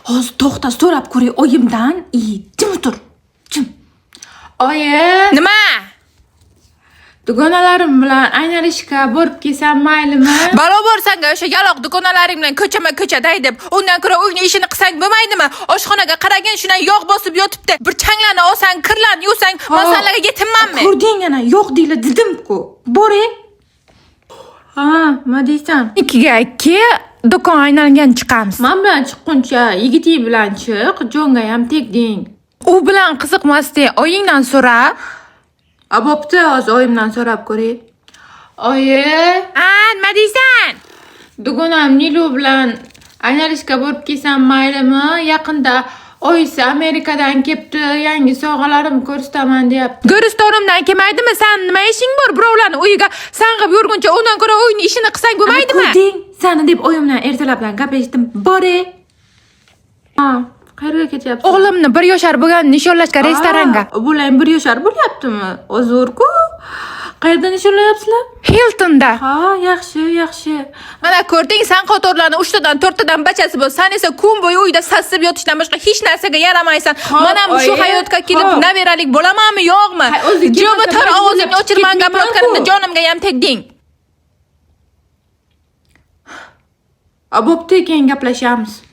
Hozir to'xta, so'rab ko'ray oyimdan. Jim tur. Jim. Oyi, Nima? dugonalarim bilan aynalishga borib kelsam maylimi? Balo borsanga o'sha yaloq dugonalaring bilan ko'chama-ko'chaday deb, undan ko'ra uyni ishini qilsang bo'lmaydimi? Oshxonaga qaragin, shundan yog' bosib yotibdi. Bir changlarni olsang, kirlarni yuvsang, masalaga yetinmanmi? Ko'rding yana, yo'q deyla dedim-ku. Boring. Ha, nima deysan? 2ga 2 do'kon aylangan chiqamiz. Men bilan chiqquncha yigiting bilan chiq, jonga ham tegding. U bilan qiziqmasdi, oyingdan so'ra. Bo'pti, hozir oyimdan so'rab ko'ray. Oyi, Nima deysan? dugonam Nilu bilan aynalishga borib kelsam maylimi? Yaqinda oyisi Amerikadan kelibdi, yangi sovg'alarim ko'rsataman deyapti. Go'ristonimdan kelmaydimi? Sen nima ishing bor? Birovlarning uyiga sang'ib yurguncha undan ko'ra uyni ishini qilsang bo'lmaydimi? Ko'rding, sani deb oyimdan ertalabdan gaplashdim. Boring. Ha, qayerga ketyapsiz? O'g'limni 1 yoshar bo'lgan nishonlashga restoranga. Bular 1 yoshar bo'lyaptimi? Ozur-ku. Qayerda nishonlayapsizlar? Hiltonda. Ha, yaxshi, yaxshi. Mana ko'rding, san qatorlarni 3 tadan 4 tadan bachasi bor. Sen esa kun bo'yi uyda sassib yotishdan boshqa hech narsaga yaramaysan. Mana shu hayotga kelib naveralik bo'lamanmi, yo'qmi? Jo'matar ovozingni o'chirman gapirayotganimda jonimga ham tegding. Bo'pti, keyin gaplashamiz.